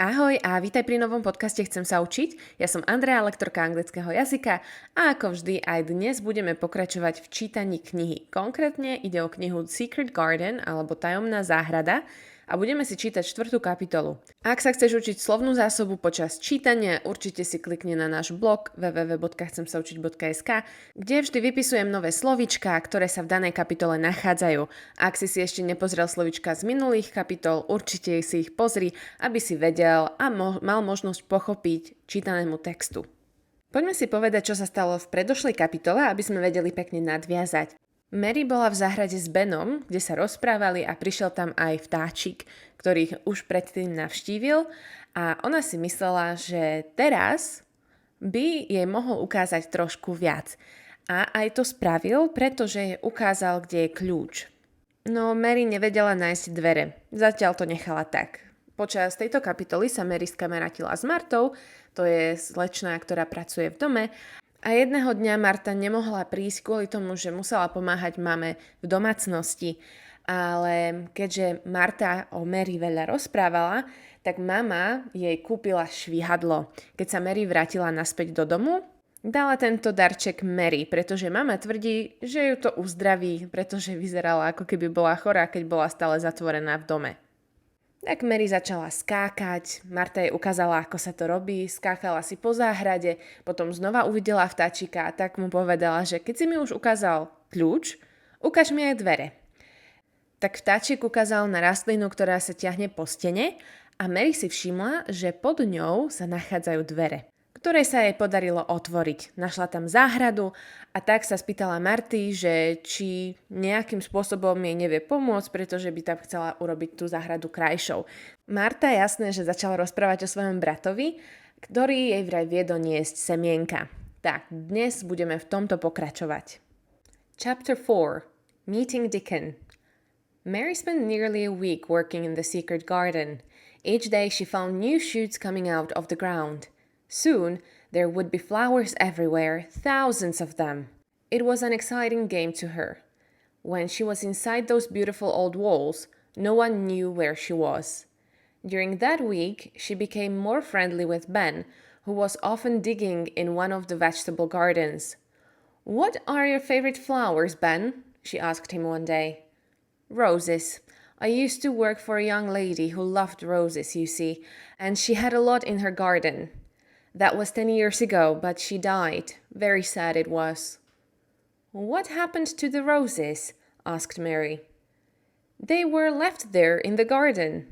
Ahoj a vítaj pri novom podcaste Chcem sa učiť. Ja som Andrea, lektorka anglického jazyka a ako vždy aj dnes budeme pokračovať v čítaní knihy. Konkrétne ide o knihu Secret Garden alebo Tajomná záhrada a budeme si čítať 4. kapitolu. Ak sa chceš učiť slovnú zásobu počas čítania, určite si klikni na náš blog www.chcemsaučiť.sk, kde vždy vypisujem nové slovíčka, ktoré sa v danej kapitole nachádzajú. Ak si ešte nepozrel slovíčka z minulých kapitol, určite si ich pozri, aby si vedel a mal možnosť pochopiť čítanému textu. Poďme si povedať, čo sa stalo v predošlej kapitole, aby sme vedeli pekne nadviazať. Mary bola v záhrade s Benom, kde sa rozprávali a prišiel tam aj vtáčik, ktorých už predtým navštívil a ona si myslela, že teraz by jej mohol ukázať trošku viac. A aj to spravil, pretože jej ukázal, kde je kľúč. No Mary nevedela nájsť dvere, zatiaľ to nechala tak. Počas tejto kapitoly sa Mary skamarátila s Martou, to je slečna, ktorá pracuje v dome, a jedného dňa Marta nemohla prísť kvôli tomu, že musela pomáhať mame v domácnosti. Ale keďže Marta o Mary veľa rozprávala, tak mama jej kúpila švihadlo. Keď sa Mary vrátila naspäť do domu, dala tento darček Mary, pretože mama tvrdí, že ju to uzdraví, pretože vyzerala ako keby bola chorá, keď bola stále zatvorená v dome. Tak Mary začala skákať, Marta jej ukázala, ako sa to robí, skákala si po záhrade, potom znova uvidela vtáčika a tak mu povedala, že keď si mi už ukázal kľúč, ukáž mi aj dvere. Tak vtáčik ukázal na rastlinu, ktorá sa ťahne po stene a Mary si všimla, že pod ňou sa nachádzajú dvere, ktoré sa jej podarilo otvoriť. Našla tam záhradu a tak sa spýtala Marty, že či nejakým spôsobom jej nevie pomôcť, pretože by tam chcela urobiť tú záhradu krajšou. Marta jasné, že začala rozprávať o svojom bratovi, ktorý jej vraj vie doniesť semienka. Tak, dnes budeme v tomto pokračovať. Chapter 4. Meeting Dickon. Mary spent nearly a week working in the secret garden. Each day she found new shoots coming out of the ground. Soon, there would be flowers everywhere, thousands of them. It was an exciting game to her. When she was inside those beautiful old walls, no one knew where she was. During that week, she became more friendly with Ben, who was often digging in one of the vegetable gardens. "What are your favorite flowers, Ben?" she asked him one day. "Roses. I used to work for a young lady who loved roses, you see, and she had a lot in her garden. That was 10 years ago, but she died. Very sad it was." "What happened to the roses?" asked Mary. "They were left there in the garden."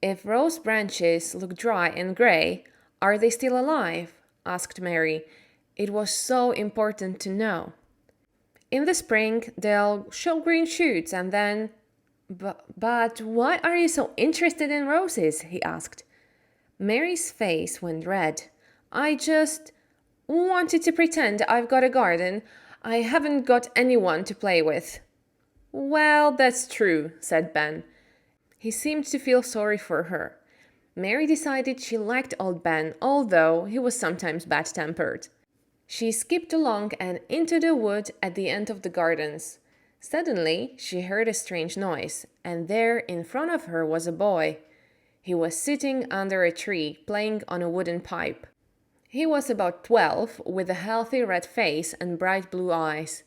"If rose branches look dry and gray, are they still alive?" asked Mary. It was so important to know. "In the spring, they'll show green shoots and then..." But why are you so interested in roses?" he asked. Mary's face went red. "I just wanted to pretend I've got a garden. I haven't got anyone to play with." "Well, that's true," said Ben. He seemed to feel sorry for her. Mary decided she liked old Ben, although he was sometimes bad-tempered. She skipped along and into the wood at the end of the gardens. Suddenly, she heard a strange noise, and there in front of her was a boy. He was sitting under a tree, playing on a wooden pipe. He was about 12, with a healthy red face and bright blue eyes.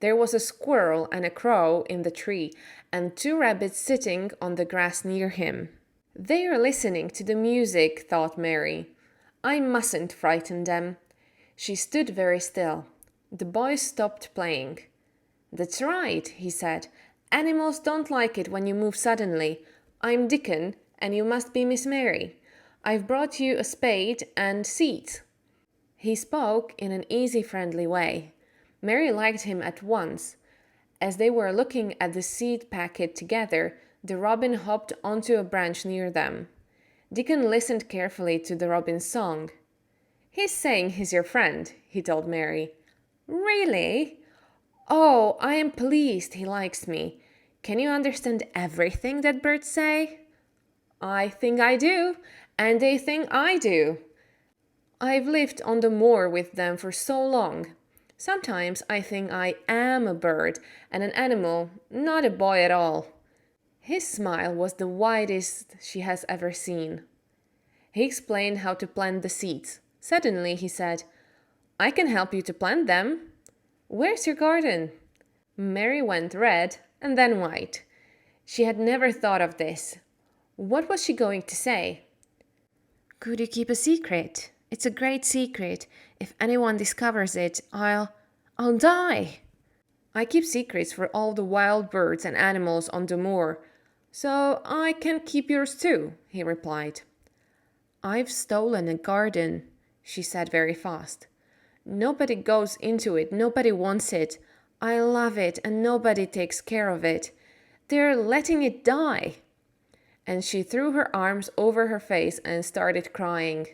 There was a squirrel and a crow in the tree, and 2 rabbits sitting on the grass near him. "They are listening to the music," thought Mary. "I mustn't frighten them." She stood very still. The boy stopped playing. "That's right," he said. "Animals don't like it when you move suddenly. I'm Dickon, and you must be Miss Mary. I've brought you a spade and seeds." He spoke in an easy, friendly way. Mary liked him at once. As they were looking at the seed packet together, the robin hopped onto a branch near them. Dickon listened carefully to the robin's song. "He's saying he's your friend," he told Mary. "Really? Oh, I am pleased he likes me. Can you understand everything that birds say?" "I think I do, and they think I do. I've lived on the moor with them for so long. Sometimes I think I am a bird and an animal, not a boy at all." His smile was the widest she has ever seen. He explained how to plant the seeds. Suddenly he said, "I can help you to plant them. Where's your garden?" Mary went red and then white. She had never thought of this. What was she going to say? "Could you keep a secret? It's a great secret. If anyone discovers it, I'll die." "I keep secrets for all the wild birds and animals on the moor, so I can keep yours too," he replied. "I've stolen a garden," she said very fast. "Nobody goes into it, nobody wants it. I love it and nobody takes care of it. They're letting it die." And she threw her arms over her face and started crying.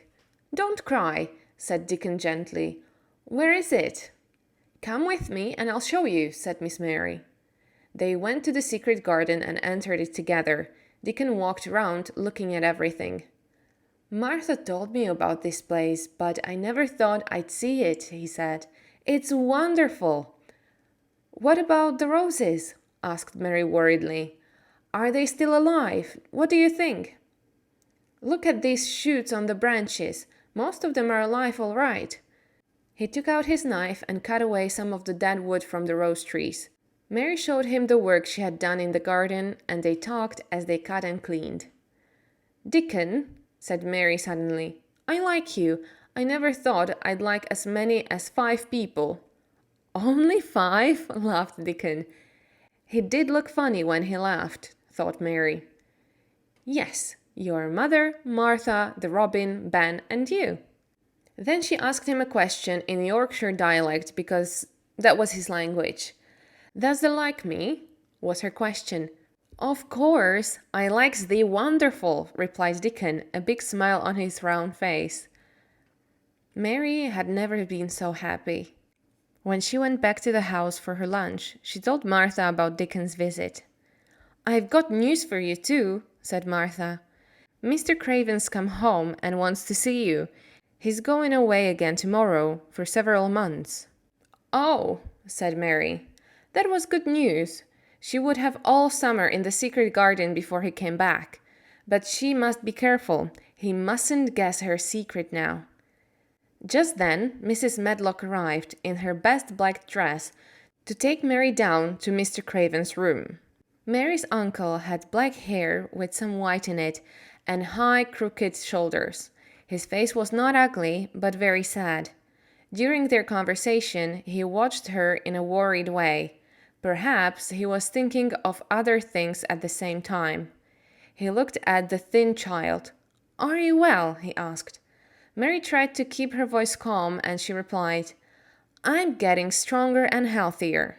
"Don't cry," said Dickon gently. "Where is it?" "Come with me and I'll show you," said Miss Mary. They went to the secret garden and entered it together. Dickon walked around looking at everything. "Martha told me about this place, but I never thought I'd see it," he said. "It's wonderful." "What about the roses?" asked Mary worriedly. "Are they still alive? What do you think?" "Look at these shoots on the branches. Most of them are alive all right." He took out his knife and cut away some of the dead wood from the rose trees. Mary showed him the work she had done in the garden, and they talked as they cut and cleaned. "Dickon," said Mary suddenly, "I like you. I never thought I'd like as many as 5 people." "Only 5?" laughed Dickon. He did look funny when he laughed, thought Mary. "Yes, your mother, Martha, the robin, Ben, and you." Then she asked him a question in Yorkshire dialect because that was his language. "Does thee like me?" was her question. "Of course, I likes thee wonderful," replied Dickon, a big smile on his round face. Mary had never been so happy. When she went back to the house for her lunch, she told Martha about Dickon's visit. "I've got news for you too," said Martha. "Mr. Craven's come home and wants to see you. He's going away again tomorrow for several months." "Oh," said Mary. That was good news. She would have all summer in the secret garden before he came back. But she must be careful. He mustn't guess her secret now. Just then, Mrs. Medlock arrived in her best black dress to take Mary down to Mr. Craven's room. Mary's uncle had black hair with some white in it and high, crooked shoulders. His face was not ugly, but very sad. During their conversation, he watched her in a worried way. Perhaps he was thinking of other things at the same time. He looked at the thin child. "Are you well?" he asked. Mary tried to keep her voice calm, and she replied, "I'm getting stronger and healthier."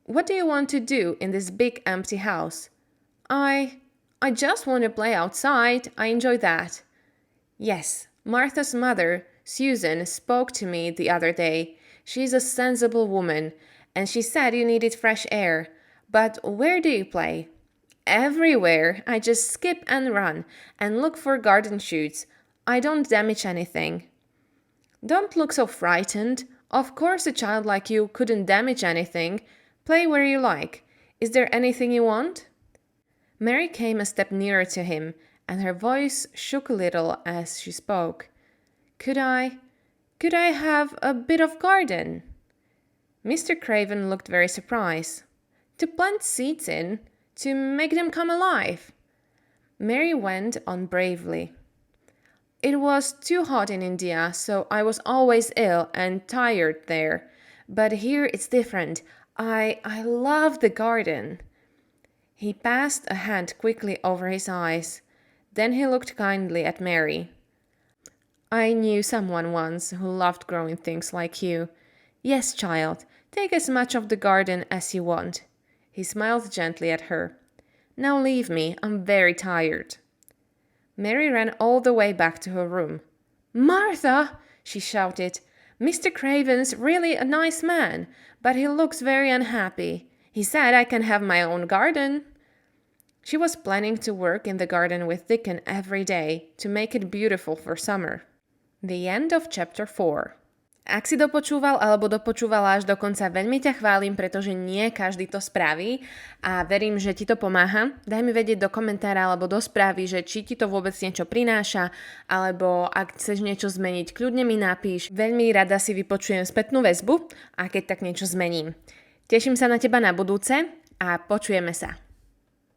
"What do you want to do in this big empty house?" I just want to play outside. I enjoy that." "Yes, Martha's mother, Susan, spoke to me the other day. She's a sensible woman, and she said you needed fresh air. But where do you play?" "Everywhere. I just skip and run and look for garden shoots. I don't damage anything." "Don't look so frightened. Of course a child like you couldn't damage anything. Play where you like. Is there anything you want?" Mary came a step nearer to him, and her voice shook a little as she spoke. Could I have a bit of garden?" Mr. Craven looked very surprised. "To plant seeds in? To make them come alive?" Mary went on bravely. "It was too hot in India, so I was always ill and tired there. But here it's different. I love the garden." He passed a hand quickly over his eyes. Then he looked kindly at Mary. "I knew someone once who loved growing things like you. Yes, child, take as much of the garden as you want." He smiled gently at her. "Now leave me, I'm very tired." Mary ran all the way back to her room. "Martha!" she shouted. "Mr. Craven's really a nice man, but he looks very unhappy. He said I can have my own garden." She was planning to work in the garden with Dickon every day to make it beautiful for summer. The end of chapter 4. Ak si dopočúval alebo dopočúvala až do konca, veľmi ťa chválim, pretože nie každý to spraví a verím, že ti to pomáha. Daj mi vedieť do komentára alebo do správy, že či ti to vôbec niečo prináša, alebo ak chceš niečo zmeniť, kľudne mi napíš. Veľmi rada si vypočujem spätnú väzbu a keď tak niečo zmením. Teším sa na teba na budúce a počujeme sa.